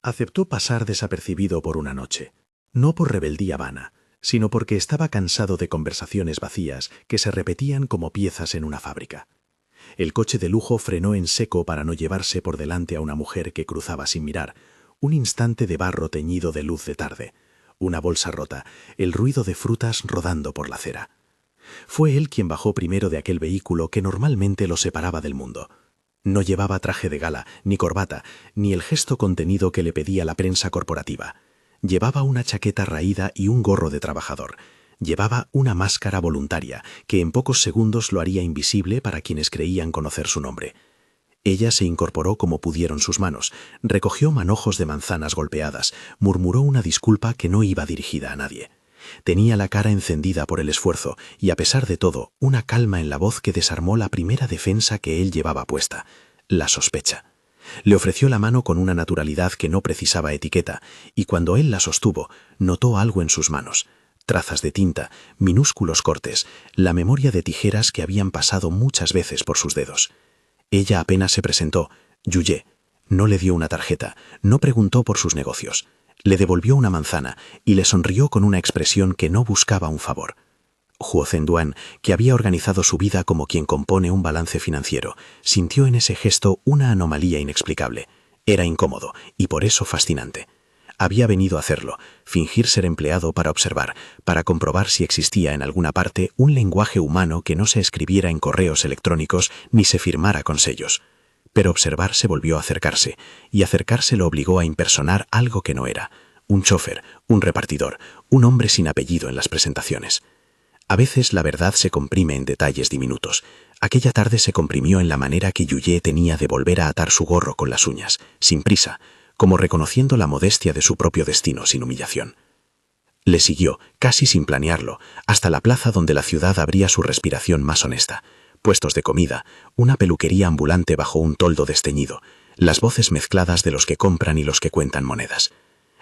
Aceptó pasar desapercibido por una noche, no por rebeldía vana, sino porque estaba cansado de conversaciones vacías que se repetían como piezas en una fábrica. El coche de lujo frenó en seco para no llevarse por delante a una mujer que cruzaba sin mirar, un instante de barro teñido de luz de tarde, una bolsa rota, el ruido de frutas rodando por la acera. Fue él quien bajó primero de aquel vehículo que normalmente lo separaba del mundo. No llevaba traje de gala, ni corbata, ni el gesto contenido que le pedía la prensa corporativa. Llevaba una chaqueta raída y un gorro de trabajador. Llevaba una máscara voluntaria que en pocos segundos lo haría invisible para quienes creían conocer su nombre. Ella se incorporó como pudieron sus manos, recogió manojos de manzanas golpeadas, murmuró una disculpa que no iba dirigida a nadie. Tenía la cara encendida por el esfuerzo y, a pesar de todo, una calma en la voz que desarmó la primera defensa que él llevaba puesta, la sospecha. Le ofreció la mano con una naturalidad que no precisaba etiqueta, y cuando él la sostuvo, notó algo en sus manos. Trazas de tinta, minúsculos cortes, la memoria de tijeras que habían pasado muchas veces por sus dedos. Ella apenas se presentó, Yuyé. No le dio una tarjeta, no preguntó por sus negocios. Le devolvió una manzana y le sonrió con una expresión que no buscaba un favor. Huo Zhenduan, que había organizado su vida como quien compone un balance financiero, sintió en ese gesto una anomalía inexplicable. Era incómodo y por eso fascinante. Había venido a hacerlo, fingir ser empleado para observar, para comprobar si existía en alguna parte un lenguaje humano que no se escribiera en correos electrónicos ni se firmara con sellos. Pero observar se volvió a acercarse, y acercarse lo obligó a impersonar algo que no era: un chofer, un repartidor, un hombre sin apellido en las presentaciones. A veces la verdad se comprime en detalles diminutos. Aquella tarde se comprimió en la manera que Yuyé tenía de volver a atar su gorro con las uñas, sin prisa, como reconociendo la modestia de su propio destino sin humillación. Le siguió, casi sin planearlo, hasta la plaza donde la ciudad abría su respiración más honesta. Puestos de comida, una peluquería ambulante bajo un toldo desteñido, las voces mezcladas de los que compran y los que cuentan monedas.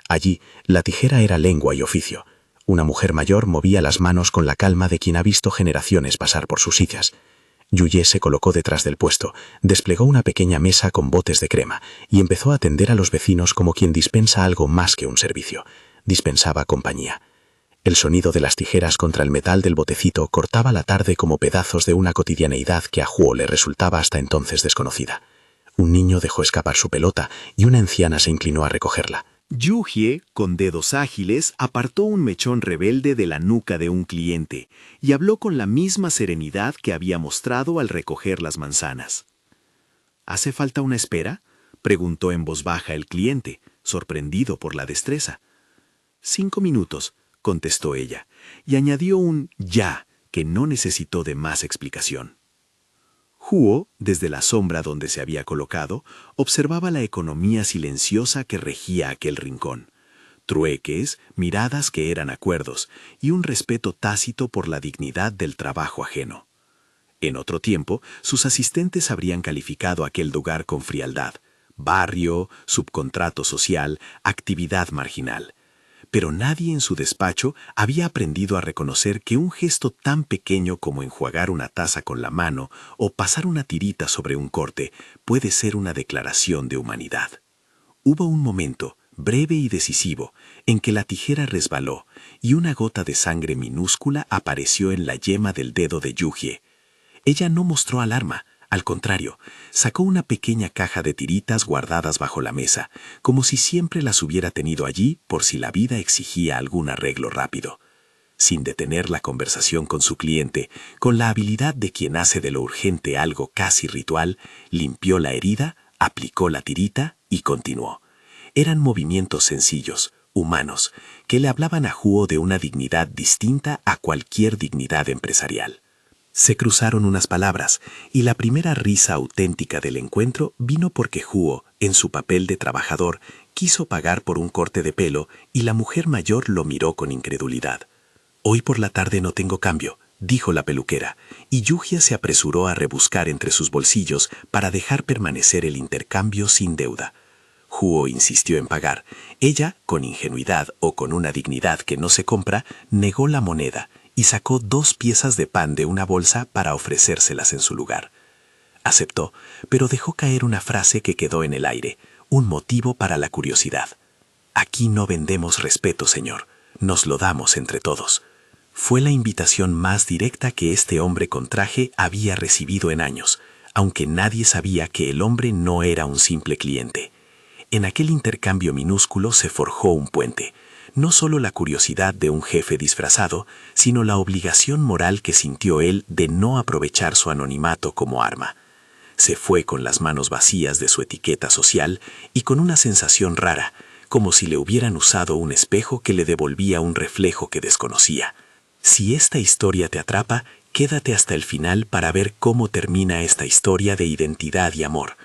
Allí, la tijera era lengua y oficio. Una mujer mayor movía las manos con la calma de quien ha visto generaciones pasar por sus sillas. Yuyé se colocó detrás del puesto, desplegó una pequeña mesa con botes de crema y empezó a atender a los vecinos como quien dispensa algo más que un servicio. Dispensaba compañía. El sonido de las tijeras contra el metal del botecito cortaba la tarde como pedazos de una cotidianeidad que a Huo le resultaba hasta entonces desconocida. Un niño dejó escapar su pelota y una anciana se inclinó a recogerla. Yujie, con dedos ágiles, apartó un mechón rebelde de la nuca de un cliente y habló con la misma serenidad que había mostrado al recoger las manzanas. ¿Hace falta una espera?, preguntó en voz baja el cliente, sorprendido por la destreza. 5 minutos, contestó ella, y añadió un ya que no necesitó de más explicación. Huo, desde la sombra donde se había colocado, observaba la economía silenciosa que regía aquel rincón. Trueques, miradas que eran acuerdos y un respeto tácito por la dignidad del trabajo ajeno. En otro tiempo, sus asistentes habrían calificado aquel lugar con frialdad: barrio, subcontrato social, actividad marginal. Pero nadie en su despacho había aprendido a reconocer que un gesto tan pequeño como enjuagar una taza con la mano o pasar una tirita sobre un corte puede ser una declaración de humanidad. Hubo un momento, breve y decisivo, en que la tijera resbaló y una gota de sangre minúscula apareció en la yema del dedo de Yujie. Ella no mostró alarma. Al contrario, sacó una pequeña caja de tiritas guardadas bajo la mesa, como si siempre las hubiera tenido allí por si la vida exigía algún arreglo rápido. Sin detener la conversación con su cliente, con la habilidad de quien hace de lo urgente algo casi ritual, limpió la herida, aplicó la tirita y continuó. Eran movimientos sencillos, humanos, que le hablaban a Huo de una dignidad distinta a cualquier dignidad empresarial. Se cruzaron unas palabras, y la primera risa auténtica del encuentro vino porque Huo, en su papel de trabajador, quiso pagar por un corte de pelo y la mujer mayor lo miró con incredulidad. «Hoy por la tarde no tengo cambio», dijo la peluquera, y Yujie se apresuró a rebuscar entre sus bolsillos para dejar permanecer el intercambio sin deuda. Huo insistió en pagar. Ella, con ingenuidad o con una dignidad que no se compra, negó la moneda y sacó 2 piezas de pan de una bolsa para ofrecérselas en su lugar. Aceptó, pero dejó caer una frase que quedó en el aire, un motivo para la curiosidad. Aquí no vendemos respeto, señor, nos lo damos entre todos. Fue la invitación más directa que este hombre con traje había recibido en años, aunque nadie sabía que el hombre no era un simple cliente. En aquel intercambio minúsculo se forjó un puente, no solo la curiosidad de un jefe disfrazado, sino la obligación moral que sintió él de no aprovechar su anonimato como arma. Se fue con las manos vacías de su etiqueta social y con una sensación rara, como si le hubieran usado un espejo que le devolvía un reflejo que desconocía. Si esta historia te atrapa, quédate hasta el final para ver cómo termina esta historia de identidad y amor.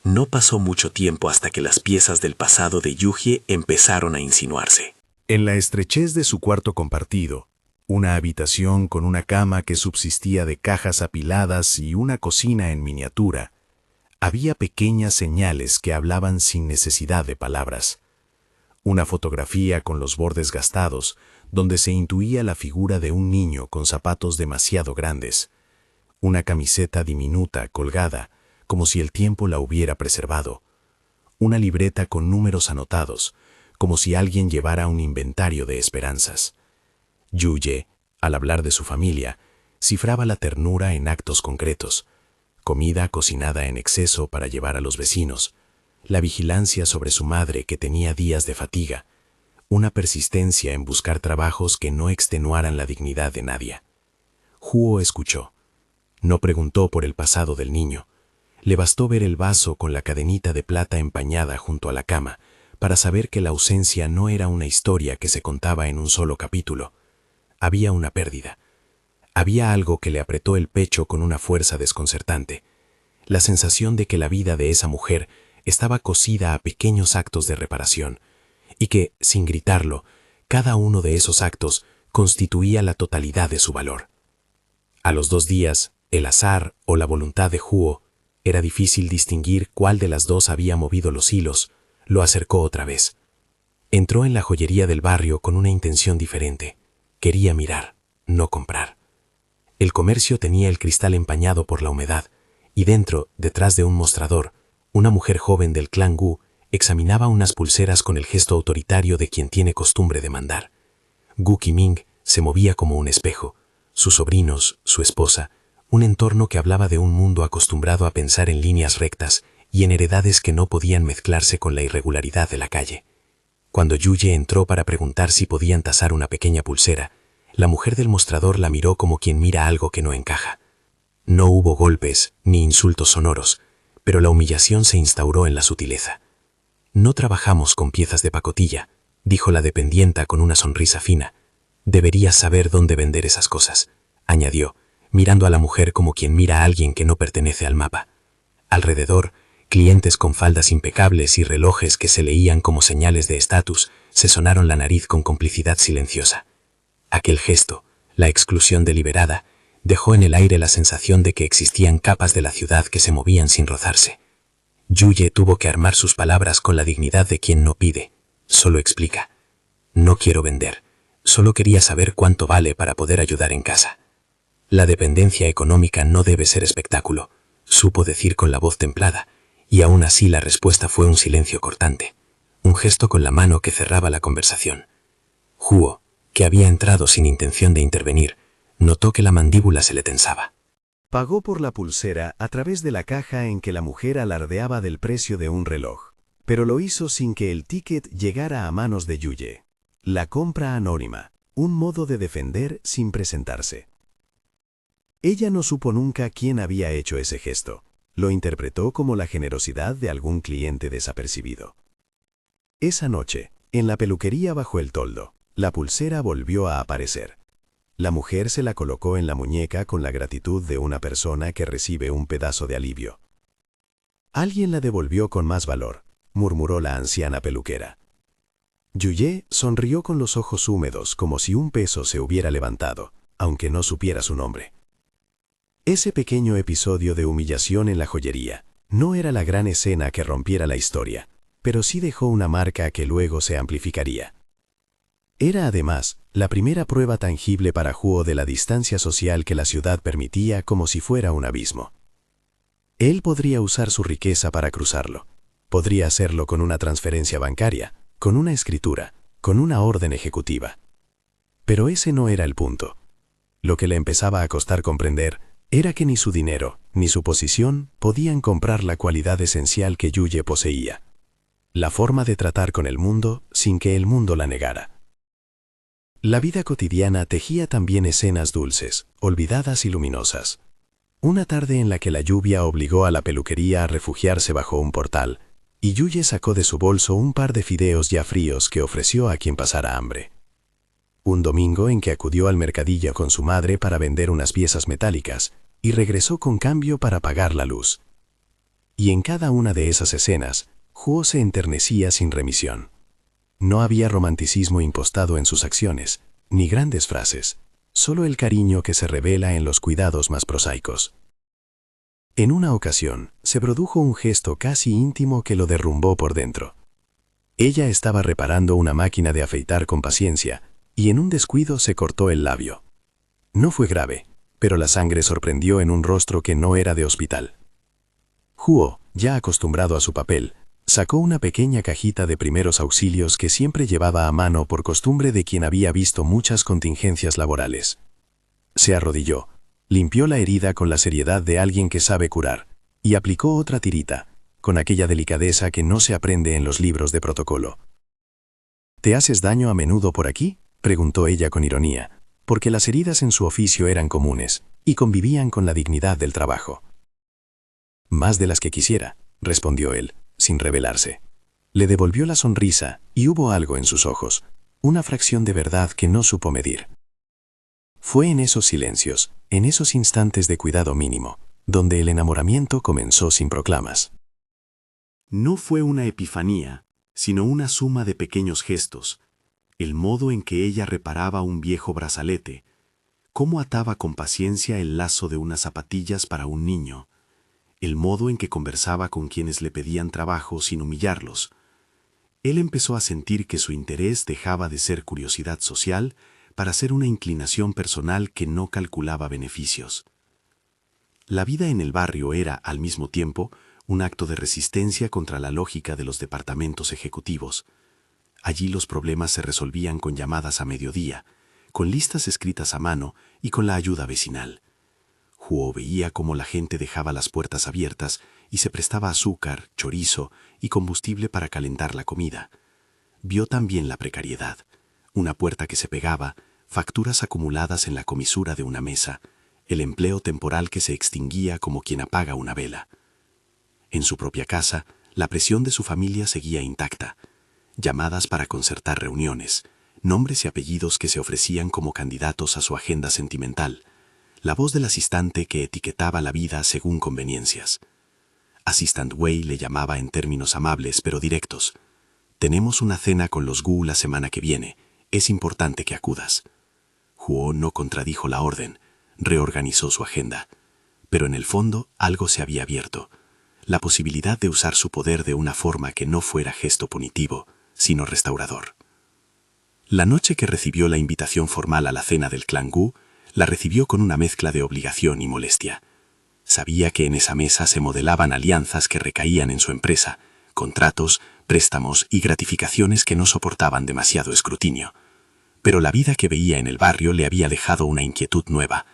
No pasó mucho tiempo hasta que las piezas del pasado de Yuhye empezaron a insinuarse. En la estrechez de su cuarto compartido, una habitación con una cama que subsistía de cajas apiladas y una cocina en miniatura, había pequeñas señales que hablaban sin necesidad de palabras. Una fotografía con los bordes gastados, donde se intuía la figura de un niño con zapatos demasiado grandes. Una camiseta diminuta colgada, como si el tiempo la hubiera preservado. Una libreta con números anotados, como si alguien llevara un inventario de esperanzas. Yuhye, al hablar de su familia, cifraba la ternura en actos concretos: comida cocinada en exceso para llevar a los vecinos, la vigilancia sobre su madre que tenía días de fatiga, una persistencia en buscar trabajos que no extenuaran la dignidad de nadie. Huo escuchó. No preguntó por el pasado del niño. Le bastó ver el vaso con la cadenita de plata empañada junto a la cama para saber que la ausencia no era una historia que se contaba en un solo capítulo. Había una pérdida. Había algo que le apretó el pecho con una fuerza desconcertante. La sensación de que la vida de esa mujer estaba cosida a pequeños actos de reparación, y que, sin gritarlo, cada uno de esos actos constituía la totalidad de su valor. A los 2 días, el azar o la voluntad de Huo, era difícil distinguir cuál de las dos había movido los hilos, lo acercó otra vez. Entró en la joyería del barrio con una intención diferente. Quería mirar, no comprar. El comercio tenía el cristal empañado por la humedad, y dentro, detrás de un mostrador, una mujer joven del clan Gu examinaba unas pulseras con el gesto autoritario de quien tiene costumbre de mandar. Gu Qiming se movía como un espejo, sus sobrinos, su esposa, un entorno que hablaba de un mundo acostumbrado a pensar en líneas rectas y en heredades que no podían mezclarse con la irregularidad de la calle. Cuando Yuhye entró para preguntar si podían tasar una pequeña pulsera, la mujer del mostrador la miró como quien mira algo que no encaja. No hubo golpes ni insultos sonoros, pero la humillación se instauró en la sutileza. «No trabajamos con piezas de pacotilla», dijo la dependienta con una sonrisa fina. «Deberías saber dónde vender esas cosas», añadió, mirando a la mujer como quien mira a alguien que no pertenece al mapa. Alrededor, clientes con faldas impecables y relojes que se leían como señales de estatus se sonaron la nariz con complicidad silenciosa. Aquel gesto, la exclusión deliberada, dejó en el aire la sensación de que existían capas de la ciudad que se movían sin rozarse. Yuhye tuvo que armar sus palabras con la dignidad de quien no pide, solo explica. «No quiero vender, solo quería saber cuánto vale para poder ayudar en casa». La dependencia económica no debe ser espectáculo, supo decir con la voz templada, y aún así la respuesta fue un silencio cortante, un gesto con la mano que cerraba la conversación. Huo, que había entrado sin intención de intervenir, notó que la mandíbula se le tensaba. Pagó por la pulsera a través de la caja en que la mujer alardeaba del precio de un reloj, pero lo hizo sin que el ticket llegara a manos de Yuhye. La compra anónima, un modo de defender sin presentarse. Ella no supo nunca quién había hecho ese gesto. Lo interpretó como la generosidad de algún cliente desapercibido. Esa noche, en la peluquería bajo el toldo, la pulsera volvió a aparecer. La mujer se la colocó en la muñeca con la gratitud de una persona que recibe un pedazo de alivio. «Alguien la devolvió con más valor», murmuró la anciana peluquera. Yuhye sonrió con los ojos húmedos como si un peso se hubiera levantado, aunque no supiera su nombre. Ese pequeño episodio de humillación en la joyería no era la gran escena que rompiera la historia, pero sí dejó una marca que luego se amplificaría. Era además la primera prueba tangible para Huo de la distancia social que la ciudad permitía como si fuera un abismo. Él podría usar su riqueza para cruzarlo, Podría hacerlo con una transferencia bancaria, con una escritura, con una orden ejecutiva. Pero ese no era el punto. Lo que le empezaba a costar comprender era que ni su dinero, ni su posición podían comprar la cualidad esencial que Yuye poseía: la forma de tratar con el mundo sin que el mundo la negara. La vida cotidiana tejía también escenas dulces, olvidadas y luminosas. Una tarde en la que la lluvia obligó a la peluquería a refugiarse bajo un portal, y Yuye sacó de su bolso un par de fideos ya fríos que ofreció a quien pasara hambre. Un domingo en que acudió al mercadillo con su madre para vender unas piezas metálicas, y regresó con cambio para pagar la luz. Y en cada una de esas escenas, Huo se enternecía sin remisión. No había romanticismo impostado en sus acciones, ni grandes frases, solo el cariño que se revela en los cuidados más prosaicos. En una ocasión, se produjo un gesto casi íntimo que lo derrumbó por dentro. Ella estaba reparando una máquina de afeitar con paciencia, y en un descuido se cortó el labio. No fue grave, pero la sangre sorprendió en un rostro que no era de hospital. Huo, ya acostumbrado a su papel, sacó una pequeña cajita de primeros auxilios que siempre llevaba a mano por costumbre de quien había visto muchas contingencias laborales. Se arrodilló, limpió la herida con la seriedad de alguien que sabe curar, y aplicó otra tirita, con aquella delicadeza que no se aprende en los libros de protocolo. ¿Te haces daño a menudo por aquí?, preguntó ella con ironía, porque las heridas en su oficio eran comunes, y convivían con la dignidad del trabajo. Más de las que quisiera, respondió él, sin rebelarse. Le devolvió la sonrisa, y hubo algo en sus ojos, una fracción de verdad que no supo medir. Fue en esos silencios, en esos instantes de cuidado mínimo, donde el enamoramiento comenzó sin proclamas. No fue una epifanía, sino una suma de pequeños gestos, el modo en que ella reparaba un viejo brazalete, cómo ataba con paciencia el lazo de unas zapatillas para un niño, el modo en que conversaba con quienes le pedían trabajo sin humillarlos. Él empezó a sentir que su interés dejaba de ser curiosidad social para ser una inclinación personal que no calculaba beneficios. La vida en el barrio era, al mismo tiempo, un acto de resistencia contra la lógica de los departamentos ejecutivos. Allí los problemas se resolvían con llamadas a mediodía, con listas escritas a mano y con la ayuda vecinal. Huo veía cómo la gente dejaba las puertas abiertas y se prestaba azúcar, chorizo y combustible para calentar la comida. Vio también la precariedad, una puerta que se pegaba, facturas acumuladas en la comisura de una mesa, el empleo temporal que se extinguía como quien apaga una vela. En su propia casa, la presión de su familia seguía intacta. Llamadas para concertar reuniones, nombres y apellidos que se ofrecían como candidatos a su agenda sentimental, la voz del asistente que etiquetaba la vida según conveniencias. Assistant Wei le llamaba en términos amables pero directos. «Tenemos una cena con los Gu la semana que viene. Es importante que acudas». Huo no contradijo la orden, reorganizó su agenda. Pero en el fondo algo se había abierto. La posibilidad de usar su poder de una forma que no fuera gesto punitivo, sino restaurador. La noche que recibió la invitación formal a la cena del clan Gu, la recibió con una mezcla de obligación y molestia. Sabía que en esa mesa se modelaban alianzas que recaían en su empresa, contratos, préstamos y gratificaciones que no soportaban demasiado escrutinio. Pero la vida que veía en el barrio le había dejado una inquietud nueva,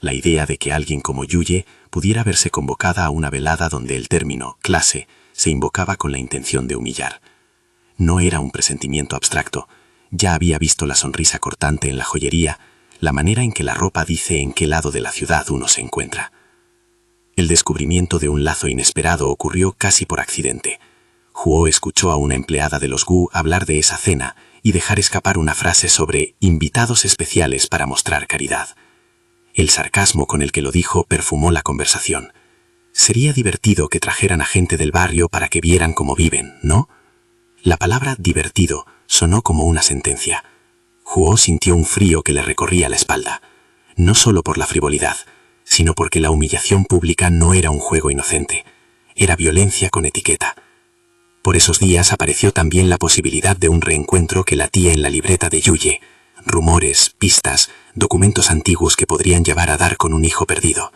la idea de que alguien como Yuye pudiera verse convocada a una velada donde el término clase se invocaba con la intención de humillar. No era un presentimiento abstracto, ya había visto la sonrisa cortante en la joyería, la manera en que la ropa dice en qué lado de la ciudad uno se encuentra. El descubrimiento de un lazo inesperado ocurrió casi por accidente. Huo escuchó a una empleada de los Gu hablar de esa cena y dejar escapar una frase sobre invitados especiales para mostrar caridad. El sarcasmo con el que lo dijo perfumó la conversación. Sería divertido que trajeran a gente del barrio para que vieran cómo viven, ¿no? La palabra divertido sonó como una sentencia. Huo sintió un frío que le recorría la espalda, no solo por la frivolidad, sino porque la humillación pública no era un juego inocente, era violencia con etiqueta. Por esos días apareció también la posibilidad de un reencuentro que latía en la libreta de Yuye, rumores, pistas, documentos antiguos que podrían llevar a dar con un hijo perdido.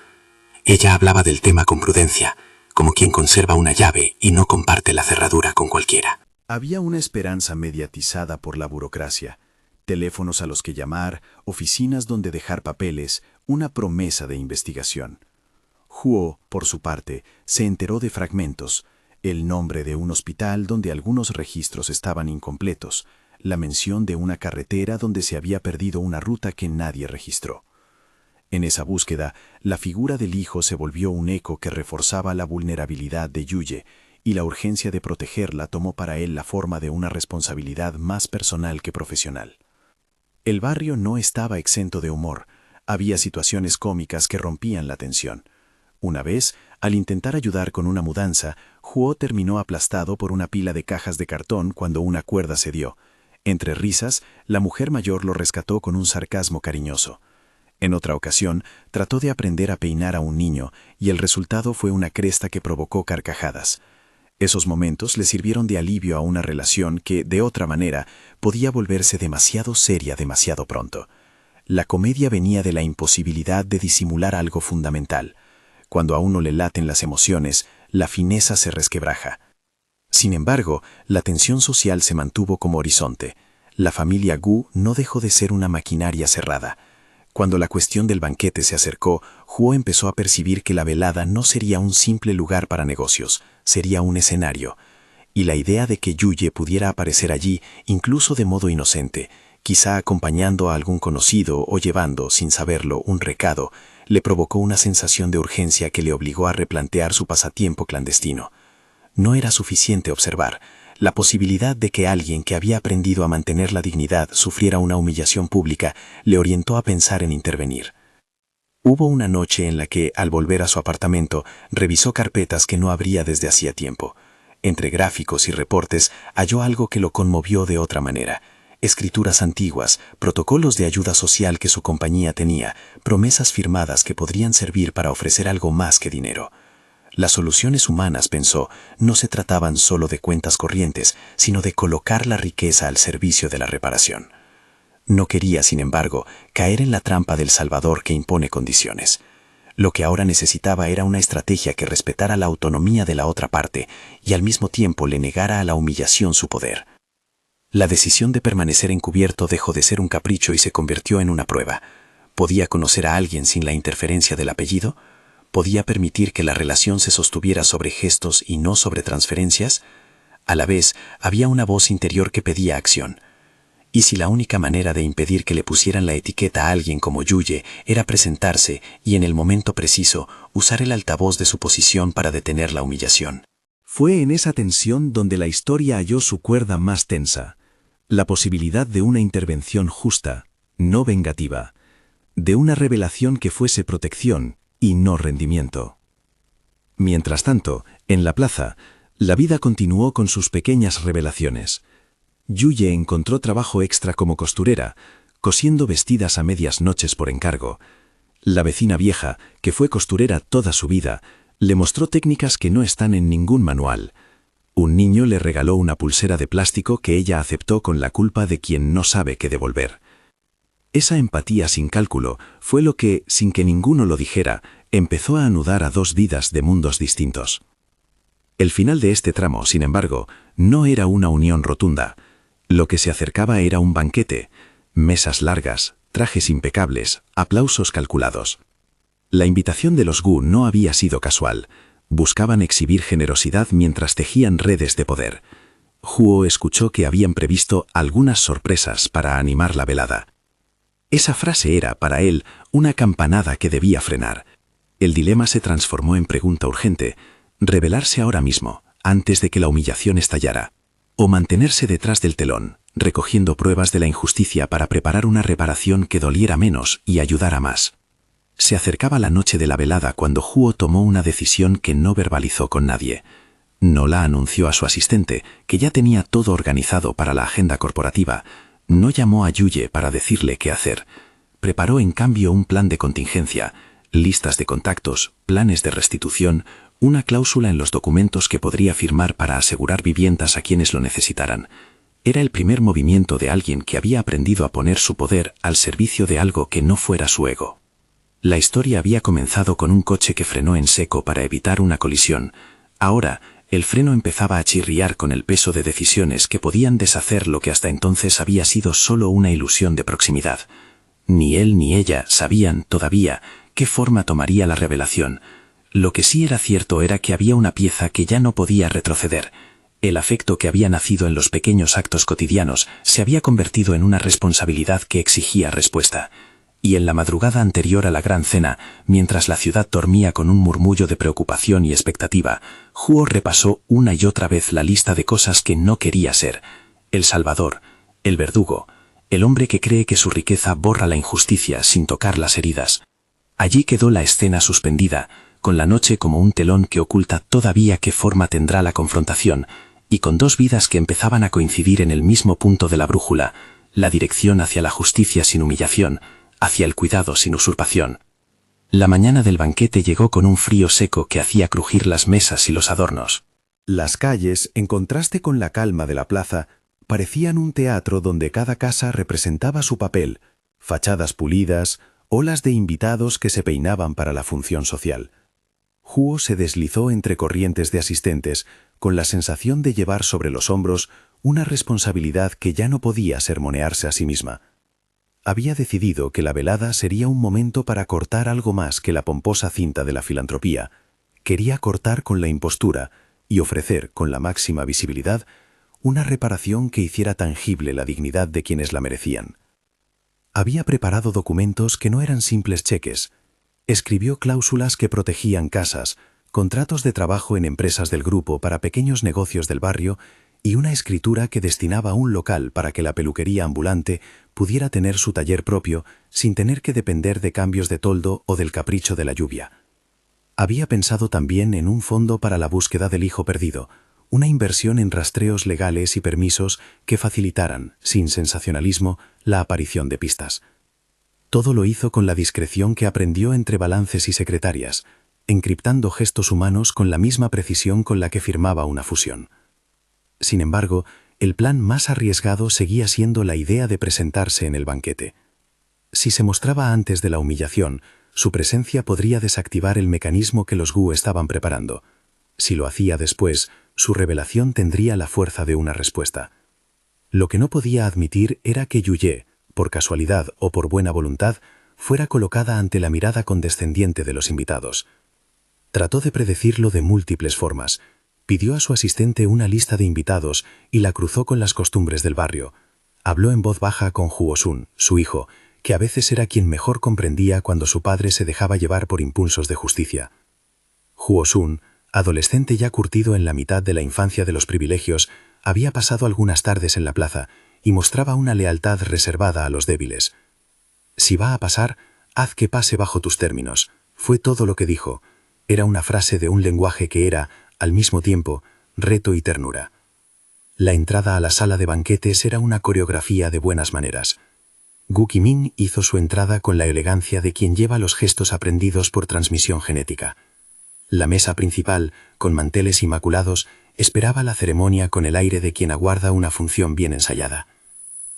Ella hablaba del tema con prudencia, como quien conserva una llave y no comparte la cerradura con cualquiera. Había una esperanza mediatizada por la burocracia, teléfonos a los que llamar, oficinas donde dejar papeles, una promesa de investigación. Huo, por su parte, se enteró de fragmentos, el nombre de un hospital donde algunos registros estaban incompletos, la mención de una carretera donde se había perdido una ruta que nadie registró. En esa búsqueda, la figura del hijo se volvió un eco que reforzaba la vulnerabilidad de Yuye, y la urgencia de protegerla tomó para él la forma de una responsabilidad más personal que profesional. El barrio no estaba exento de humor, había situaciones cómicas que rompían la tensión. Una vez, al intentar ayudar con una mudanza, Huo terminó aplastado por una pila de cajas de cartón cuando una cuerda cedió. Entre risas, la mujer mayor lo rescató con un sarcasmo cariñoso. En otra ocasión, trató de aprender a peinar a un niño y el resultado fue una cresta que provocó carcajadas. Esos momentos le sirvieron de alivio a una relación que, de otra manera, podía volverse demasiado seria demasiado pronto. La comedia venía de la imposibilidad de disimular algo fundamental. Cuando a uno le laten las emociones, la fineza se resquebraja. Sin embargo, la tensión social se mantuvo como horizonte. La familia Gu no dejó de ser una maquinaria cerrada. Cuando la cuestión del banquete se acercó, Huo empezó a percibir que la velada no sería un simple lugar para negocios, sería un escenario. Y la idea de que Yuye pudiera aparecer allí, incluso de modo inocente, quizá acompañando a algún conocido o llevando, sin saberlo, un recado, le provocó una sensación de urgencia que le obligó a replantear su pasatiempo clandestino. No era suficiente observar. La posibilidad de que alguien que había aprendido a mantener la dignidad sufriera una humillación pública le orientó a pensar en intervenir. Hubo una noche en la que, al volver a su apartamento, revisó carpetas que no abría desde hacía tiempo. Entre gráficos y reportes halló algo que lo conmovió de otra manera. Escrituras antiguas, protocolos de ayuda social que su compañía tenía, promesas firmadas que podrían servir para ofrecer algo más que dinero. Las soluciones humanas, pensó, no se trataban solo de cuentas corrientes, sino de colocar la riqueza al servicio de la reparación. No quería, sin embargo, caer en la trampa del salvador que impone condiciones. Lo que ahora necesitaba era una estrategia que respetara la autonomía de la otra parte y al mismo tiempo le negara a la humillación su poder. La decisión de permanecer encubierto dejó de ser un capricho y se convirtió en una prueba. ¿Podía conocer a alguien sin la interferencia del apellido? ¿Podía permitir que la relación se sostuviera sobre gestos y no sobre transferencias? A la vez, había una voz interior que pedía acción. ¿Y si la única manera de impedir que le pusieran la etiqueta a alguien como Yuye era presentarse y en el momento preciso usar el altavoz de su posición para detener la humillación? Fue en esa tensión donde la historia halló su cuerda más tensa, la posibilidad de una intervención justa, no vengativa, de una revelación que fuese protección y no rendimiento. Mientras tanto, en la plaza, la vida continuó con sus pequeñas revelaciones. Yuye encontró trabajo extra como costurera, cosiendo vestidas a medias noches por encargo. La vecina vieja, que fue costurera toda su vida, le mostró técnicas que no están en ningún manual. Un niño le regaló una pulsera de plástico que ella aceptó con la culpa de quien no sabe qué devolver. Esa empatía sin cálculo fue lo que, sin que ninguno lo dijera, empezó a anudar a dos vidas de mundos distintos. El final de este tramo, sin embargo, no era una unión rotunda. Lo que se acercaba era un banquete, mesas largas, trajes impecables, aplausos calculados. La invitación de los Gu no había sido casual. Buscaban exhibir generosidad mientras tejían redes de poder. Huo escuchó que habían previsto algunas sorpresas para animar la velada. Esa frase era, para él, una campanada que debía frenar. El dilema se transformó en pregunta urgente: revelarse ahora mismo, antes de que la humillación estallara, o mantenerse detrás del telón, recogiendo pruebas de la injusticia para preparar una reparación que doliera menos y ayudara más. Se acercaba la noche de la velada cuando Huo tomó una decisión que no verbalizó con nadie. No la anunció a su asistente, que ya tenía todo organizado para la agenda corporativa. No llamó a Yuye para decirle qué hacer. Preparó en cambio un plan de contingencia, listas de contactos, planes de restitución, una cláusula en los documentos que podría firmar para asegurar viviendas a quienes lo necesitaran. Era el primer movimiento de alguien que había aprendido a poner su poder al servicio de algo que no fuera su ego. La historia había comenzado con un coche que frenó en seco para evitar una colisión. Ahora, el freno empezaba a chirriar con el peso de decisiones que podían deshacer lo que hasta entonces había sido solo una ilusión de proximidad. Ni él ni ella sabían, todavía, qué forma tomaría la revelación. Lo que sí era cierto era que había una pieza que ya no podía retroceder. El afecto que había nacido en los pequeños actos cotidianos se había convertido en una responsabilidad que exigía respuesta. Y en la madrugada anterior a la gran cena, mientras la ciudad dormía con un murmullo de preocupación y expectativa, Huo repasó una y otra vez la lista de cosas que no quería ser: el salvador, el verdugo, el hombre que cree que su riqueza borra la injusticia sin tocar las heridas. Allí quedó la escena suspendida, con la noche como un telón que oculta todavía qué forma tendrá la confrontación, y con dos vidas que empezaban a coincidir en el mismo punto de la brújula, la dirección hacia la justicia sin humillación, hacia el cuidado sin usurpación. La mañana del banquete llegó con un frío seco que hacía crujir las mesas y los adornos. Las calles, en contraste con la calma de la plaza, parecían un teatro donde cada casa representaba su papel: fachadas pulidas, olas de invitados que se peinaban para la función social. Huo se deslizó entre corrientes de asistentes, con la sensación de llevar sobre los hombros una responsabilidad que ya no podía sermonearse a sí misma. Había decidido que la velada sería un momento para cortar algo más que la pomposa cinta de la filantropía. Quería cortar con la impostura y ofrecer, con la máxima visibilidad, una reparación que hiciera tangible la dignidad de quienes la merecían. Había preparado documentos que no eran simples cheques. Escribió cláusulas que protegían casas, contratos de trabajo en empresas del grupo para pequeños negocios del barrio y una escritura que destinaba un local para que la peluquería ambulante pudiera tener su taller propio sin tener que depender de cambios de toldo o del capricho de la lluvia. Había pensado también en un fondo para la búsqueda del hijo perdido, una inversión en rastreos legales y permisos que facilitaran, sin sensacionalismo, la aparición de pistas. Todo lo hizo con la discreción que aprendió entre balances y secretarias, encriptando gestos humanos con la misma precisión con la que firmaba una fusión. Sin embargo, el plan más arriesgado seguía siendo la idea de presentarse en el banquete. Si se mostraba antes de la humillación, su presencia podría desactivar el mecanismo que los Gu estaban preparando. Si lo hacía después, su revelación tendría la fuerza de una respuesta. Lo que no podía admitir era que Yuye, por casualidad o por buena voluntad, fuera colocada ante la mirada condescendiente de los invitados. Trató de predecirlo de múltiples formas. Pidió a su asistente una lista de invitados y la cruzó con las costumbres del barrio. Habló en voz baja con Huo-sun, su hijo, que a veces era quien mejor comprendía cuando su padre se dejaba llevar por impulsos de justicia. Huo-sun, adolescente ya curtido en la mitad de la infancia de los privilegios, había pasado algunas tardes en la plaza y mostraba una lealtad reservada a los débiles. «Si va a pasar, haz que pase bajo tus términos», fue todo lo que dijo. Era una frase de un lenguaje que era, al mismo tiempo, reto y ternura. La entrada a la sala de banquetes era una coreografía de buenas maneras. Gu Qimin hizo su entrada con la elegancia de quien lleva los gestos aprendidos por transmisión genética. La mesa principal, con manteles inmaculados, esperaba la ceremonia con el aire de quien aguarda una función bien ensayada.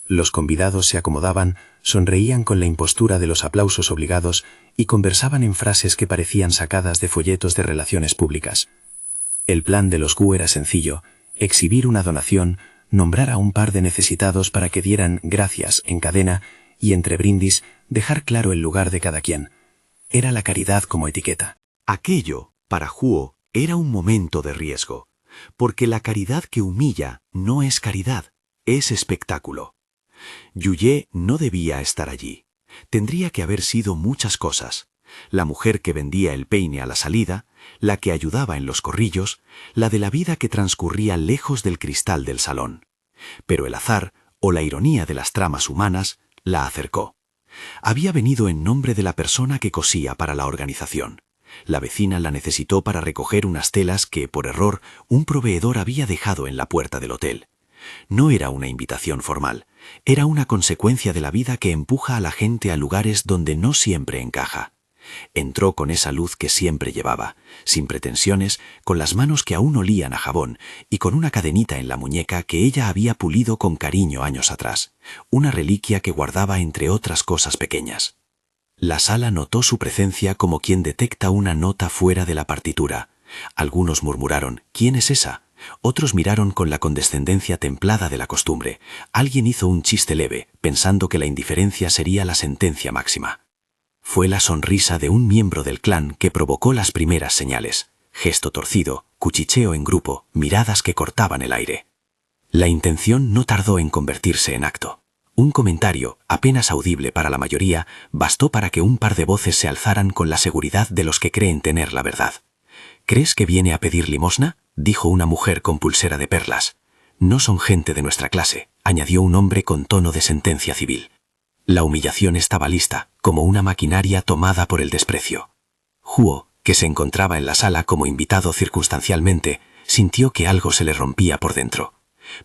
Los convidados se acomodaban, sonreían con la impostura de los aplausos obligados y conversaban en frases que parecían sacadas de folletos de relaciones públicas. El plan de los Gu era sencillo: exhibir una donación, nombrar a un par de necesitados para que dieran gracias en cadena y, entre brindis, dejar claro el lugar de cada quien. Era la caridad como etiqueta. Aquello, para Huo, era un momento de riesgo, porque la caridad que humilla no es caridad, es espectáculo. Yuye no debía estar allí. Tendría que haber sido muchas cosas: la mujer que vendía el peine a la salida, la que ayudaba en los corrillos, la de la vida que transcurría lejos del cristal del salón. Pero el azar, o la ironía de las tramas humanas, la acercó. Había venido en nombre de la persona que cosía para la organización. La vecina la necesitó para recoger unas telas que, por error, un proveedor había dejado en la puerta del hotel. No era una invitación formal, era una consecuencia de la vida que empuja a la gente a lugares donde no siempre encaja. Entró con esa luz que siempre llevaba, sin pretensiones, con las manos que aún olían a jabón y con una cadenita en la muñeca que ella había pulido con cariño años atrás, una reliquia que guardaba entre otras cosas pequeñas. La sala notó su presencia como quien detecta una nota fuera de la partitura. Algunos murmuraron, ¿quién es esa? Otros miraron con la condescendencia templada de la costumbre. Alguien hizo un chiste leve, pensando que la indiferencia sería la sentencia máxima. Fue la sonrisa de un miembro del clan que provocó las primeras señales. Gesto torcido, cuchicheo en grupo, miradas que cortaban el aire. La intención no tardó en convertirse en acto. Un comentario, apenas audible para la mayoría, bastó para que un par de voces se alzaran con la seguridad de los que creen tener la verdad. ¿Crees que viene a pedir limosna?, dijo una mujer con pulsera de perlas. No son gente de nuestra clase, añadió un hombre con tono de sentencia civil. La humillación estaba lista, como una maquinaria tomada por el desprecio. Huo, que se encontraba en la sala como invitado circunstancialmente, sintió que algo se le rompía por dentro.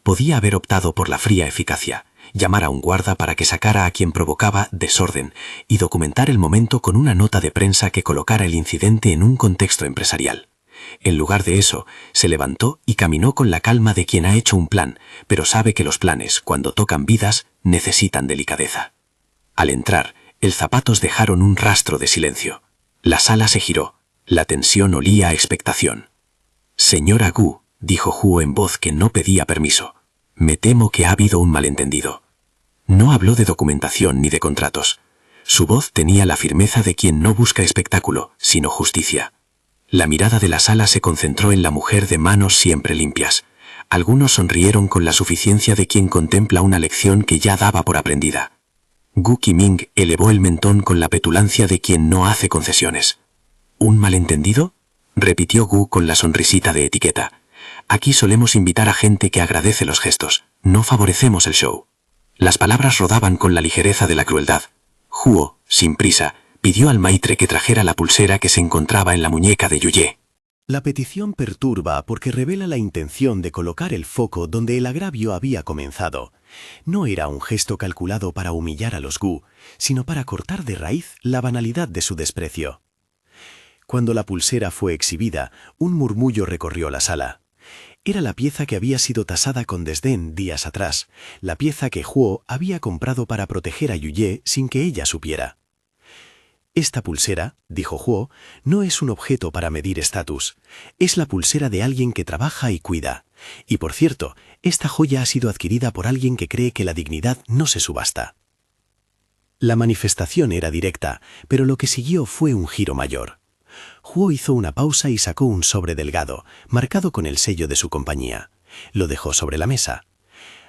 Podía haber optado por la fría eficacia, llamar a un guarda para que sacara a quien provocaba desorden y documentar el momento con una nota de prensa que colocara el incidente en un contexto empresarial. En lugar de eso, se levantó y caminó con la calma de quien ha hecho un plan, pero sabe que los planes, cuando tocan vidas, necesitan delicadeza. Al entrar, el zapatos dejaron un rastro de silencio. La sala se giró. La tensión olía a expectación. «Señora Gu», dijo Huo en voz que no pedía permiso. «Me temo que ha habido un malentendido». No habló de documentación ni de contratos. Su voz tenía la firmeza de quien no busca espectáculo, sino justicia. La mirada de la sala se concentró en la mujer de manos siempre limpias. Algunos sonrieron con la suficiencia de quien contempla una lección que ya daba por aprendida. Gu Qiming elevó el mentón con la petulancia de quien no hace concesiones. ¿Un malentendido?, repitió Gu con la sonrisita de etiqueta. Aquí solemos invitar a gente que agradece los gestos, no favorecemos el show. Las palabras rodaban con la ligereza de la crueldad. Huo, sin prisa, pidió al maitre que trajera la pulsera que se encontraba en la muñeca de Yuye. La petición perturba porque revela la intención de colocar el foco donde el agravio había comenzado. No era un gesto calculado para humillar a los Gu, sino para cortar de raíz la banalidad de su desprecio. Cuando la pulsera fue exhibida, un murmullo recorrió la sala. Era la pieza que había sido tasada con desdén días atrás, la pieza que Huo había comprado para proteger a Yuye sin que ella supiera. Esta pulsera, dijo Huo, no es un objeto para medir estatus. Es la pulsera de alguien que trabaja y cuida. Y por cierto, esta joya ha sido adquirida por alguien que cree que la dignidad no se subasta. La manifestación era directa, pero lo que siguió fue un giro mayor. Huo hizo una pausa y sacó un sobre delgado, marcado con el sello de su compañía. Lo dejó sobre la mesa.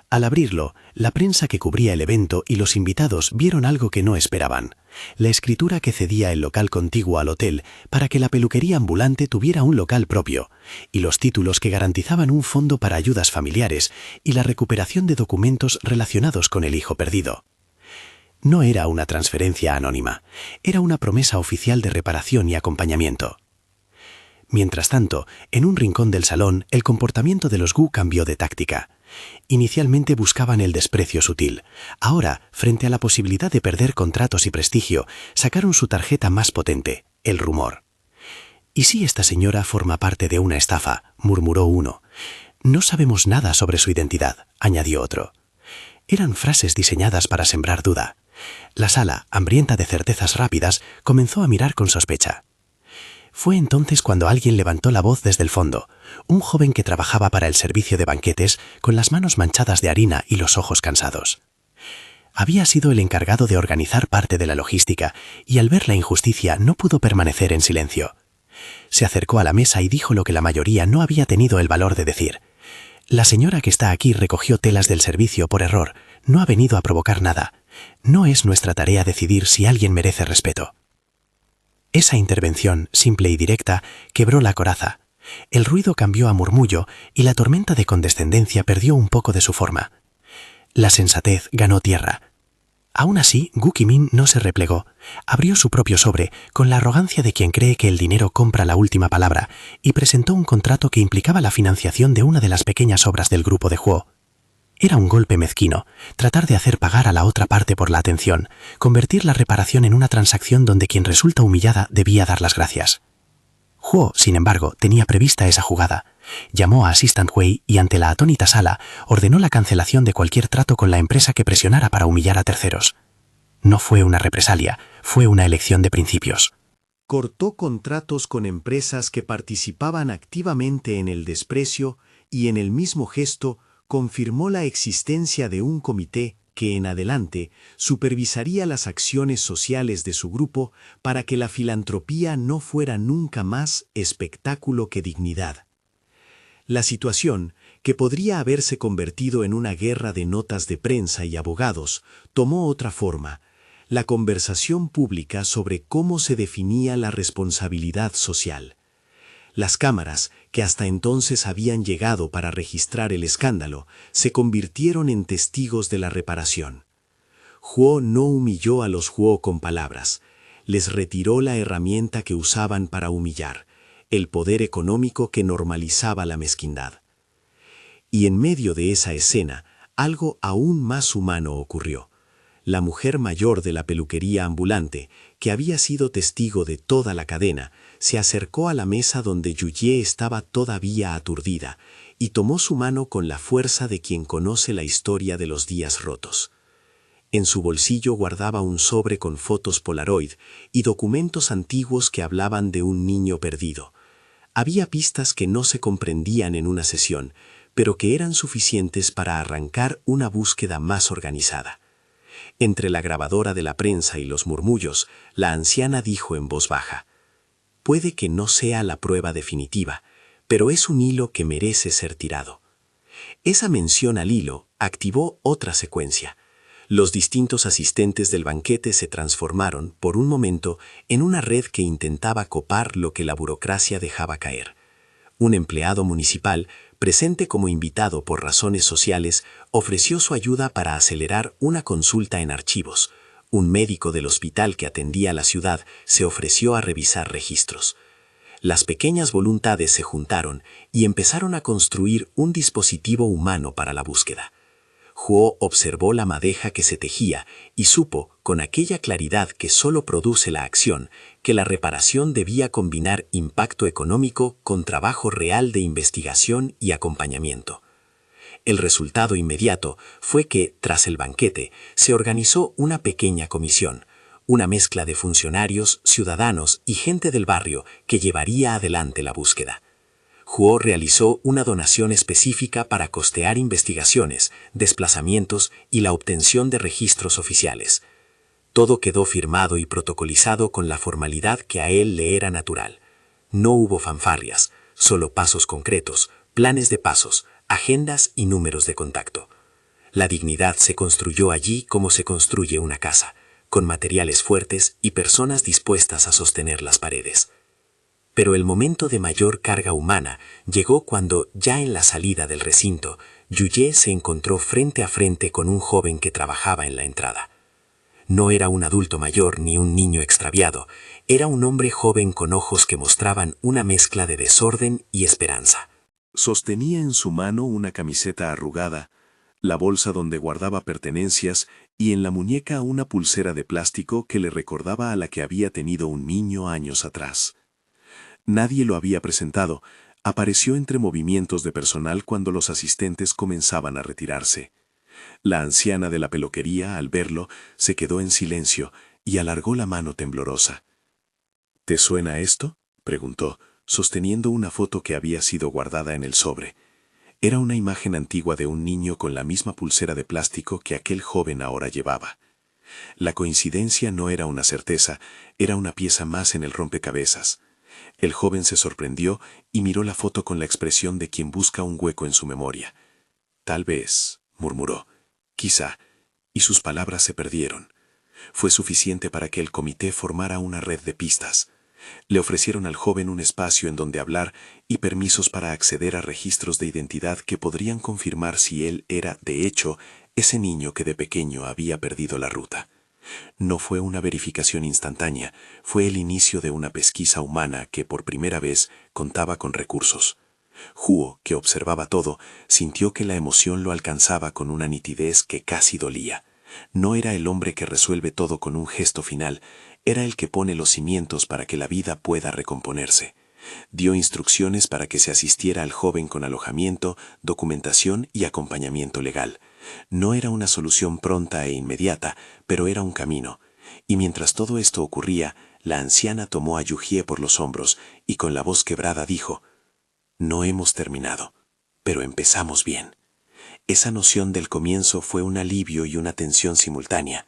Al abrirlo, la prensa que cubría el evento y los invitados vieron algo que no esperaban: la escritura que cedía el local contiguo al hotel para que la peluquería ambulante tuviera un local propio, y los títulos que garantizaban un fondo para ayudas familiares y la recuperación de documentos relacionados con el hijo perdido. No era una transferencia anónima, era una promesa oficial de reparación y acompañamiento. Mientras tanto, en un rincón del salón, el comportamiento de los Gu cambió de táctica. Inicialmente buscaban el desprecio sutil. Ahora, frente a la posibilidad de perder contratos y prestigio, sacaron su tarjeta más potente, el rumor. «¿Y si esta señora forma parte de una estafa?», murmuró uno. «No sabemos nada sobre su identidad», añadió otro. Eran frases diseñadas para sembrar duda. La sala, hambrienta de certezas rápidas, comenzó a mirar con sospecha. Fue entonces cuando alguien levantó la voz desde el fondo, un joven que trabajaba para el servicio de banquetes con las manos manchadas de harina y los ojos cansados. Había sido el encargado de organizar parte de la logística y al ver la injusticia no pudo permanecer en silencio. Se acercó a la mesa y dijo lo que la mayoría no había tenido el valor de decir. «La señora que está aquí recogió telas del servicio por error, no ha venido a provocar nada. No es nuestra tarea decidir si alguien merece respeto». Esa intervención, simple y directa, quebró la coraza. El ruido cambió a murmullo y la tormenta de condescendencia perdió un poco de su forma. La sensatez ganó tierra. Aún así, Gu Qiming no se replegó. Abrió su propio sobre, con la arrogancia de quien cree que el dinero compra la última palabra, y presentó un contrato que implicaba la financiación de una de las pequeñas obras del grupo de Huo. Era un golpe mezquino, tratar de hacer pagar a la otra parte por la atención, convertir la reparación en una transacción donde quien resulta humillada debía dar las gracias. Huo, sin embargo, tenía prevista esa jugada. Llamó a Assistant Wei y ante la atónita sala ordenó la cancelación de cualquier trato con la empresa que presionara para humillar a terceros. No fue una represalia, fue una elección de principios. Cortó contratos con empresas que participaban activamente en el desprecio y en el mismo gesto confirmó la existencia de un comité que en adelante supervisaría las acciones sociales de su grupo para que la filantropía no fuera nunca más espectáculo que dignidad. La situación, que podría haberse convertido en una guerra de notas de prensa y abogados, tomó otra forma: la conversación pública sobre cómo se definía la responsabilidad social. Las cámaras, que hasta entonces habían llegado para registrar el escándalo, se convirtieron en testigos de la reparación. Huo no humilló a los Huo con palabras, les retiró la herramienta que usaban para humillar, el poder económico que normalizaba la mezquindad. Y en medio de esa escena, algo aún más humano ocurrió. La mujer mayor de la peluquería ambulante, que había sido testigo de toda la cadena, se acercó a la mesa donde Yuye estaba todavía aturdida y tomó su mano con la fuerza de quien conoce la historia de los días rotos. En su bolsillo guardaba un sobre con fotos Polaroid y documentos antiguos que hablaban de un niño perdido. Había pistas que no se comprendían en una sesión, pero que eran suficientes para arrancar una búsqueda más organizada. Entre la grabadora de la prensa y los murmullos, la anciana dijo en voz baja: «Puede que no sea la prueba definitiva, pero es un hilo que merece ser tirado». Esa mención al hilo activó otra secuencia. Los distintos asistentes del banquete se transformaron, por un momento, en una red que intentaba copar lo que la burocracia dejaba caer. Un empleado municipal, presente como invitado por razones sociales, ofreció su ayuda para acelerar una consulta en archivos. Un médico del hospital que atendía la ciudad se ofreció a revisar registros. Las pequeñas voluntades se juntaron y empezaron a construir un dispositivo humano para la búsqueda. Huo observó la madeja que se tejía y supo, con aquella claridad que solo produce la acción, que la reparación debía combinar impacto económico con trabajo real de investigación y acompañamiento. El resultado inmediato fue que, tras el banquete, se organizó una pequeña comisión, una mezcla de funcionarios, ciudadanos y gente del barrio que llevaría adelante la búsqueda. Huo realizó una donación específica para costear investigaciones, desplazamientos y la obtención de registros oficiales. Todo quedó firmado y protocolizado con la formalidad que a él le era natural. No hubo fanfarrias, solo pasos concretos, planes de pasos, agendas y números de contacto. La dignidad se construyó allí como se construye una casa, con materiales fuertes y personas dispuestas a sostener las paredes. Pero el momento de mayor carga humana llegó cuando, ya en la salida del recinto, Yuye se encontró frente a frente con un joven que trabajaba en la entrada. No era un adulto mayor ni un niño extraviado, era un hombre joven con ojos que mostraban una mezcla de desorden y esperanza. Sostenía en su mano una camiseta arrugada, la bolsa donde guardaba pertenencias y en la muñeca una pulsera de plástico que le recordaba a la que había tenido un niño años atrás. Nadie lo había presentado, apareció entre movimientos de personal cuando los asistentes comenzaban a retirarse. La anciana de la peluquería, al verlo, se quedó en silencio y alargó la mano temblorosa. «¿Te suena esto?», preguntó, sosteniendo una foto que había sido guardada en el sobre. Era una imagen antigua de un niño con la misma pulsera de plástico que aquel joven ahora llevaba. La coincidencia no era una certeza, era una pieza más en el rompecabezas. El joven se sorprendió y miró la foto con la expresión de quien busca un hueco en su memoria. «Tal vez», murmuró, «quizá», y sus palabras se perdieron. Fue suficiente para que el comité formara una red de pistas. Le ofrecieron al joven un espacio en donde hablar y permisos para acceder a registros de identidad que podrían confirmar si él era, de hecho, ese niño que de pequeño había perdido la ruta. No fue una verificación instantánea, fue el inicio de una pesquisa humana que por primera vez contaba con recursos. Huo, que observaba todo, sintió que la emoción lo alcanzaba con una nitidez que casi dolía. No era el hombre que resuelve todo con un gesto final, era el que pone los cimientos para que la vida pueda recomponerse. Dio instrucciones para que se asistiera al joven con alojamiento, documentación y acompañamiento legal. No era una solución pronta e inmediata, pero era un camino. Y mientras todo esto ocurría, la anciana tomó a Yujie por los hombros y con la voz quebrada dijo: «No hemos terminado, pero empezamos bien». Esa noción del comienzo fue un alivio y una tensión simultánea.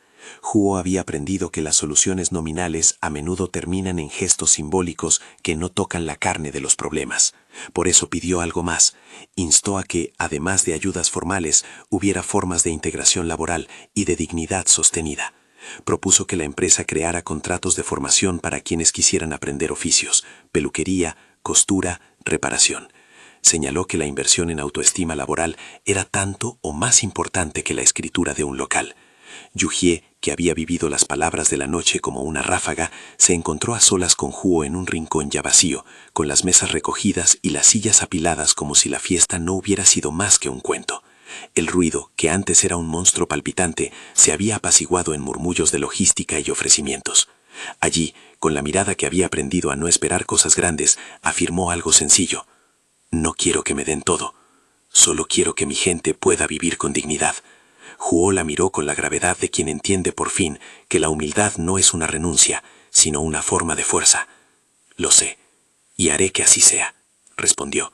Huo había aprendido que las soluciones nominales a menudo terminan en gestos simbólicos que no tocan la carne de los problemas. Por eso pidió algo más. Instó a que, además de ayudas formales, hubiera formas de integración laboral y de dignidad sostenida. Propuso que la empresa creara contratos de formación para quienes quisieran aprender oficios: peluquería, costura, reparación. Señaló que la inversión en autoestima laboral era tanto o más importante que la escritura de un local. Yujie, que había vivido las palabras de la noche como una ráfaga, se encontró a solas con Huo en un rincón ya vacío, con las mesas recogidas y las sillas apiladas como si la fiesta no hubiera sido más que un cuento. El ruido, que antes era un monstruo palpitante, se había apaciguado en murmullos de logística y ofrecimientos. Allí, con la mirada que había aprendido a no esperar cosas grandes, afirmó algo sencillo: «No quiero que me den todo. Solo quiero que mi gente pueda vivir con dignidad». Huo la miró con la gravedad de quien entiende por fin que la humildad no es una renuncia, sino una forma de fuerza. «Lo sé, y haré que así sea», respondió.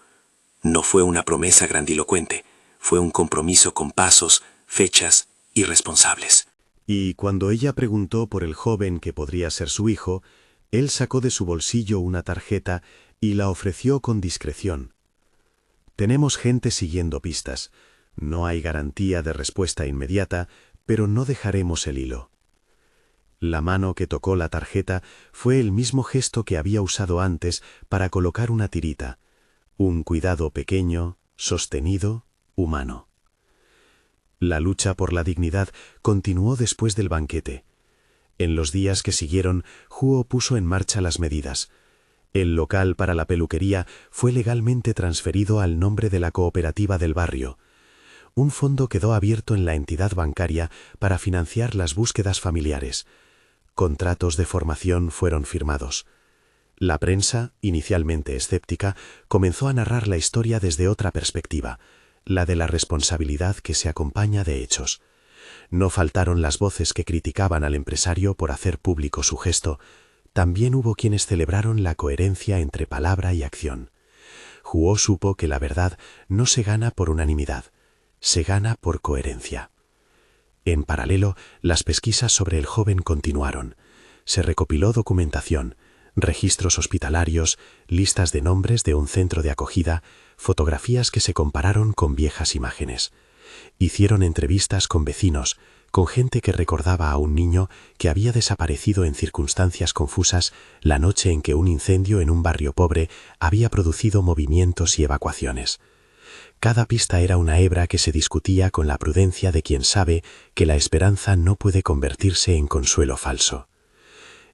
No fue una promesa grandilocuente, fue un compromiso con pasos, fechas y responsables. Y cuando ella preguntó por el joven que podría ser su hijo, él sacó de su bolsillo una tarjeta y la ofreció con discreción. «Tenemos gente siguiendo pistas. No hay garantía de respuesta inmediata, pero no dejaremos el hilo». La mano que tocó la tarjeta fue el mismo gesto que había usado antes para colocar una tirita. Un cuidado pequeño, sostenido, humano. La lucha por la dignidad continuó después del banquete. En los días que siguieron, Huo puso en marcha las medidas. El local para la peluquería fue legalmente transferido al nombre de la cooperativa del barrio. Un fondo quedó abierto en la entidad bancaria para financiar las búsquedas familiares. Contratos de formación fueron firmados. La prensa, inicialmente escéptica, comenzó a narrar la historia desde otra perspectiva, la de la responsabilidad que se acompaña de hechos. No faltaron las voces que criticaban al empresario por hacer público su gesto. También hubo quienes celebraron la coherencia entre palabra y acción. Huo supo que la verdad no se gana por unanimidad, se gana por coherencia. En paralelo, las pesquisas sobre el joven continuaron. Se recopiló documentación, registros hospitalarios, listas de nombres de un centro de acogida, fotografías que se compararon con viejas imágenes. Hicieron entrevistas con vecinos, con gente que recordaba a un niño que había desaparecido en circunstancias confusas la noche en que un incendio en un barrio pobre había producido movimientos y evacuaciones. Cada pista era una hebra que se discutía con la prudencia de quien sabe que la esperanza no puede convertirse en consuelo falso.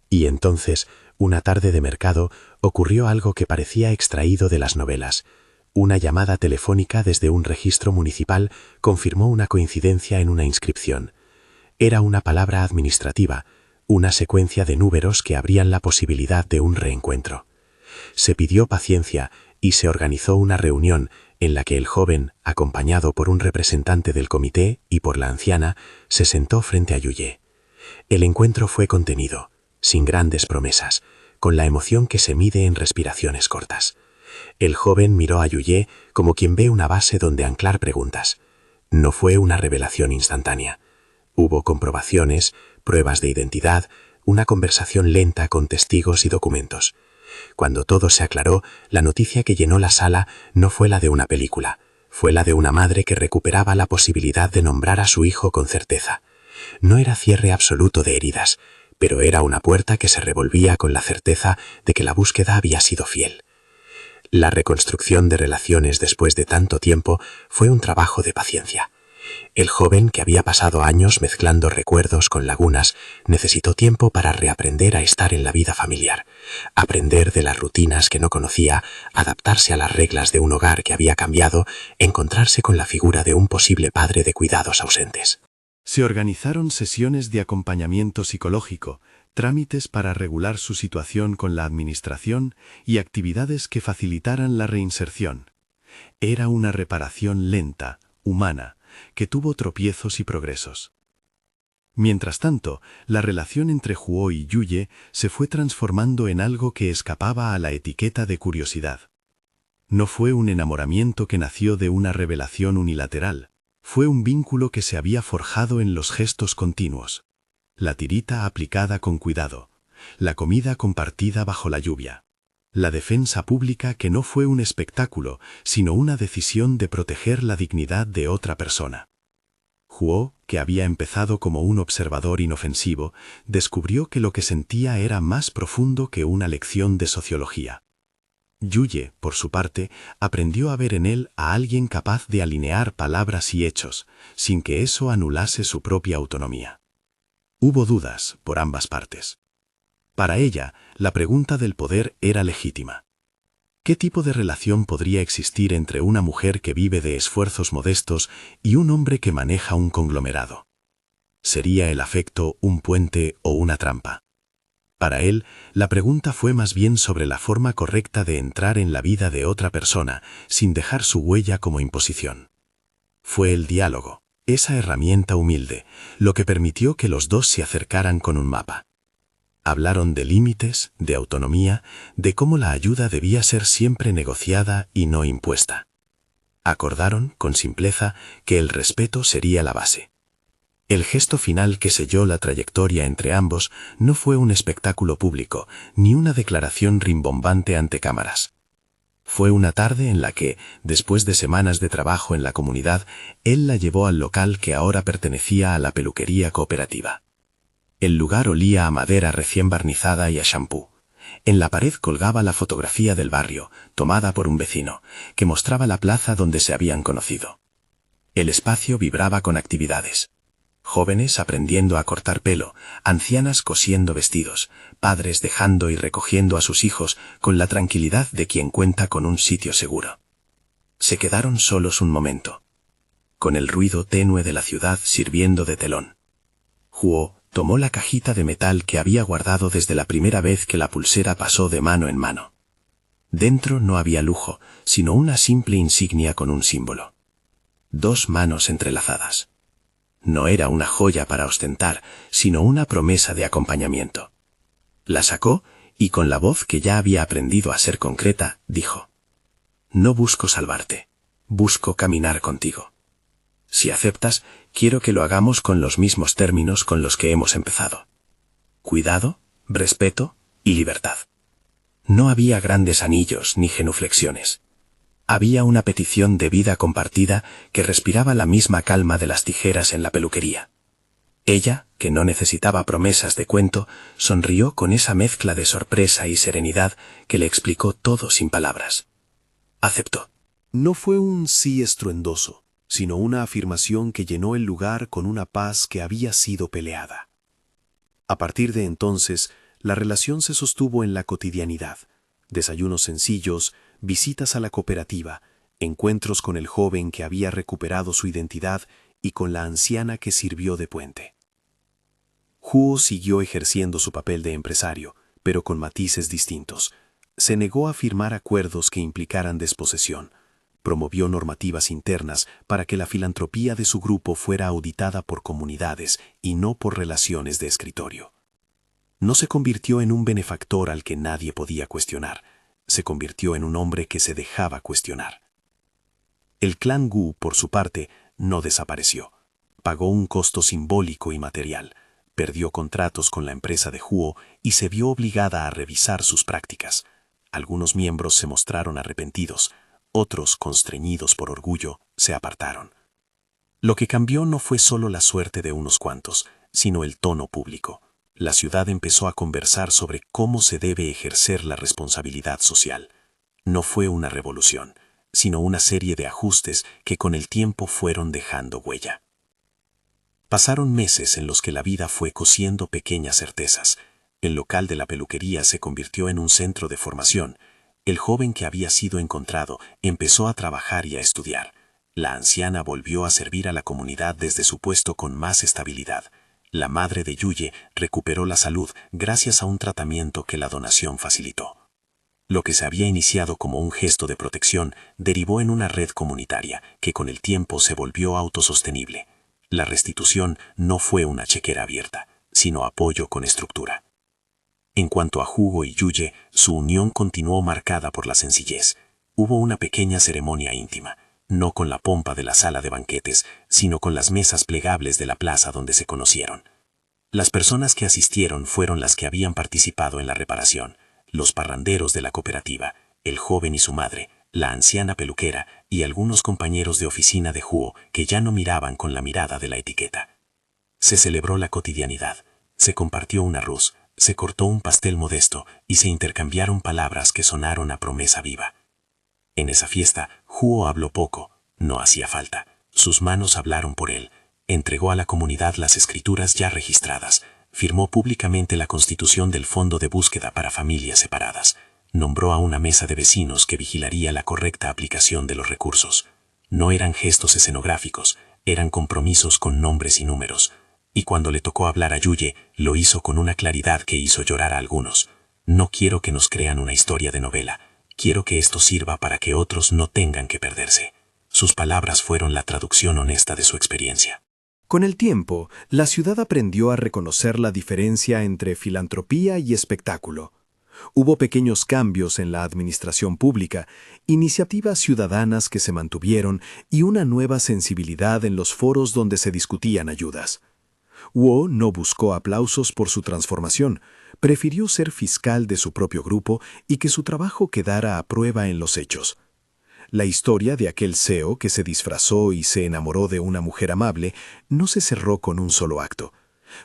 Y entonces, una tarde de mercado, ocurrió algo que parecía extraído de las novelas. Una llamada telefónica desde un registro municipal confirmó una coincidencia en una inscripción. Era una palabra administrativa, una secuencia de números que abrían la posibilidad de un reencuentro. Se pidió paciencia y se organizó una reunión en la que el joven, acompañado por un representante del comité y por la anciana, se sentó frente a Yujie. El encuentro fue contenido, sin grandes promesas, con la emoción que se mide en respiraciones cortas. El joven miró a Yujie como quien ve una base donde anclar preguntas. No fue una revelación instantánea. Hubo comprobaciones, pruebas de identidad, una conversación lenta con testigos y documentos. Cuando todo se aclaró, la noticia que llenó la sala no fue la de una película, fue la de una madre que recuperaba la posibilidad de nombrar a su hijo con certeza. No era cierre absoluto de heridas, pero era una puerta que se revolvía con la certeza de que la búsqueda había sido fiel. La reconstrucción de relaciones después de tanto tiempo fue un trabajo de paciencia. El joven, que había pasado años mezclando recuerdos con lagunas, necesitó tiempo para reaprender a estar en la vida familiar, aprender de las rutinas que no conocía, adaptarse a las reglas de un hogar que había cambiado, encontrarse con la figura de un posible padre de cuidados ausentes. Se organizaron sesiones de acompañamiento psicológico, trámites para regular su situación con la administración y actividades que facilitaran la reinserción. Era una reparación lenta, humana, que tuvo tropiezos y progresos. Mientras tanto, la relación entre Huo y Yuye se fue transformando en algo que escapaba a la etiqueta de curiosidad. No fue un enamoramiento que nació de una revelación unilateral, fue un vínculo que se había forjado en los gestos continuos. La tirita aplicada con cuidado, la comida compartida bajo la lluvia, la defensa pública que no fue un espectáculo, sino una decisión de proteger la dignidad de otra persona. Huo, que había empezado como un observador inofensivo, descubrió que lo que sentía era más profundo que una lección de sociología. Yuye, por su parte, aprendió a ver en él a alguien capaz de alinear palabras y hechos, sin que eso anulase su propia autonomía. Hubo dudas por ambas partes. Para ella, la pregunta del poder era legítima. ¿Qué tipo de relación podría existir entre una mujer que vive de esfuerzos modestos y un hombre que maneja un conglomerado? ¿Sería el afecto un puente o una trampa? Para él, la pregunta fue más bien sobre la forma correcta de entrar en la vida de otra persona sin dejar su huella como imposición. Fue el diálogo, esa herramienta humilde, lo que permitió que los dos se acercaran con un mapa. Hablaron de límites, de autonomía, de cómo la ayuda debía ser siempre negociada y no impuesta. Acordaron, con simpleza, que el respeto sería la base. El gesto final que selló la trayectoria entre ambos no fue un espectáculo público, ni una declaración rimbombante ante cámaras. Fue una tarde en la que, después de semanas de trabajo en la comunidad, él la llevó al local que ahora pertenecía a la peluquería cooperativa. El lugar olía a madera recién barnizada y a champú. En la pared colgaba la fotografía del barrio, tomada por un vecino, que mostraba la plaza donde se habían conocido. El espacio vibraba con actividades. Jóvenes aprendiendo a cortar pelo, ancianas cosiendo vestidos, padres dejando y recogiendo a sus hijos con la tranquilidad de quien cuenta con un sitio seguro. Se quedaron solos un momento, con el ruido tenue de la ciudad sirviendo de telón. Huo tomó la cajita de metal que había guardado desde la primera vez que la pulsera pasó de mano en mano. Dentro no había lujo, sino una simple insignia con un símbolo. 2 manos entrelazadas. No era una joya para ostentar, sino una promesa de acompañamiento. La sacó y con la voz que ya había aprendido a ser concreta, dijo: «No busco salvarte, busco caminar contigo. Si aceptas, quiero que lo hagamos con los mismos términos con los que hemos empezado. Cuidado, respeto y libertad». No había grandes anillos ni genuflexiones. Había una petición de vida compartida que respiraba la misma calma de las tijeras en la peluquería. Ella, que no necesitaba promesas de cuento, sonrió con esa mezcla de sorpresa y serenidad que le explicó todo sin palabras. Aceptó. No fue un sí estruendoso, sino una afirmación que llenó el lugar con una paz que había sido peleada. A partir de entonces, la relación se sostuvo en la cotidianidad. Desayunos sencillos, visitas a la cooperativa, encuentros con el joven que había recuperado su identidad y con la anciana que sirvió de puente. Huo siguió ejerciendo su papel de empresario, pero con matices distintos. Se negó a firmar acuerdos que implicaran desposesión. Promovió normativas internas para que la filantropía de su grupo fuera auditada por comunidades y no por relaciones de escritorio. No se convirtió en un benefactor al que nadie podía cuestionar. Se convirtió en un hombre que se dejaba cuestionar. El clan Gu, por su parte, no desapareció. Pagó un costo simbólico y material. Perdió contratos con la empresa de Huo y se vio obligada a revisar sus prácticas. Algunos miembros se mostraron arrepentidos. Otros, constreñidos por orgullo, se apartaron. Lo que cambió no fue solo la suerte de unos cuantos, sino el tono público. La ciudad empezó a conversar sobre cómo se debe ejercer la responsabilidad social. No fue una revolución, sino una serie de ajustes que con el tiempo fueron dejando huella. Pasaron meses en los que la vida fue cosiendo pequeñas certezas. El local de la peluquería se convirtió en un centro de formación. El joven que había sido encontrado empezó a trabajar y a estudiar. La anciana volvió a servir a la comunidad desde su puesto con más estabilidad. La madre de Yuye recuperó la salud gracias a un tratamiento que la donación facilitó. Lo que se había iniciado como un gesto de protección derivó en una red comunitaria que con el tiempo se volvió autosostenible. La restitución no fue una chequera abierta, sino apoyo con estructura. En cuanto a Hugo y Yuye, su unión continuó marcada por la sencillez. Hubo una pequeña ceremonia íntima, no con la pompa de la sala de banquetes, sino con las mesas plegables de la plaza donde se conocieron. Las personas que asistieron fueron las que habían participado en la reparación, los parranderos de la cooperativa, el joven y su madre, la anciana peluquera y algunos compañeros de oficina de Hugo que ya no miraban con la mirada de la etiqueta. Se celebró la cotidianidad, se compartió un arroz, se cortó un pastel modesto y se intercambiaron palabras que sonaron a promesa viva. En esa fiesta, Hugo habló poco, no hacía falta, sus manos hablaron por él, entregó a la comunidad las escrituras ya registradas, firmó públicamente la constitución del Fondo de Búsqueda para Familias Separadas, nombró a una mesa de vecinos que vigilaría la correcta aplicación de los recursos. No eran gestos escenográficos, eran compromisos con nombres y números. Y cuando le tocó hablar a Yuye, lo hizo con una claridad que hizo llorar a algunos. No quiero que nos crean una historia de novela. Quiero que esto sirva para que otros no tengan que perderse. Sus palabras fueron la traducción honesta de su experiencia. Con el tiempo, la ciudad aprendió a reconocer la diferencia entre filantropía y espectáculo. Hubo pequeños cambios en la administración pública, iniciativas ciudadanas que se mantuvieron y una nueva sensibilidad en los foros donde se discutían ayudas. Huo no buscó aplausos por su transformación, prefirió ser fiscal de su propio grupo y que su trabajo quedara a prueba en los hechos. La historia de aquel CEO que se disfrazó y se enamoró de una mujer amable no se cerró con un solo acto.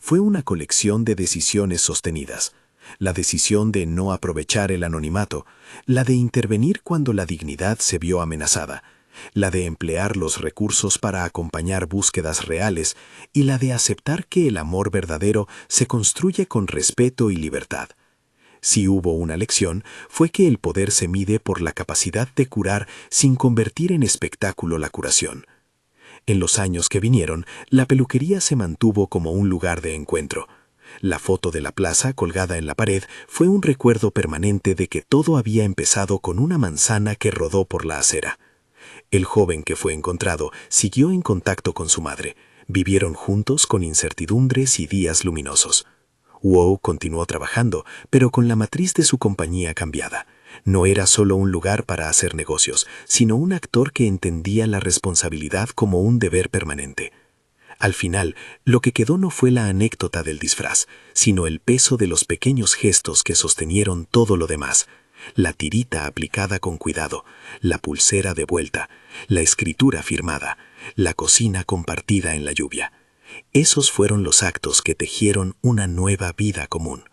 Fue una colección de decisiones sostenidas. La decisión de no aprovechar el anonimato, la de intervenir cuando la dignidad se vio amenazada, la de emplear los recursos para acompañar búsquedas reales y la de aceptar que el amor verdadero se construye con respeto y libertad. Si hubo una lección, fue que el poder se mide por la capacidad de curar sin convertir en espectáculo la curación. En los años que vinieron, la peluquería se mantuvo como un lugar de encuentro. La foto de la plaza colgada en la pared fue un recuerdo permanente de que todo había empezado con una manzana que rodó por la acera. El joven que fue encontrado siguió en contacto con su madre. Vivieron juntos con incertidumbres y días luminosos. Huo continuó trabajando, pero con la matriz de su compañía cambiada. No era solo un lugar para hacer negocios, sino un actor que entendía la responsabilidad como un deber permanente. Al final, lo que quedó no fue la anécdota del disfraz, sino el peso de los pequeños gestos que sostenieron todo lo demás. La tirita aplicada con cuidado, la pulsera de vuelta, la escritura firmada, la cocina compartida en la lluvia. Esos fueron los actos que tejieron una nueva vida común.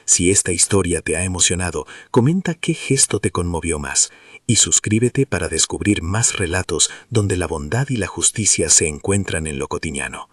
Si esta historia te ha emocionado, comenta qué gesto te conmovió más y suscríbete para descubrir más relatos donde la bondad y la justicia se encuentran en lo cotidiano.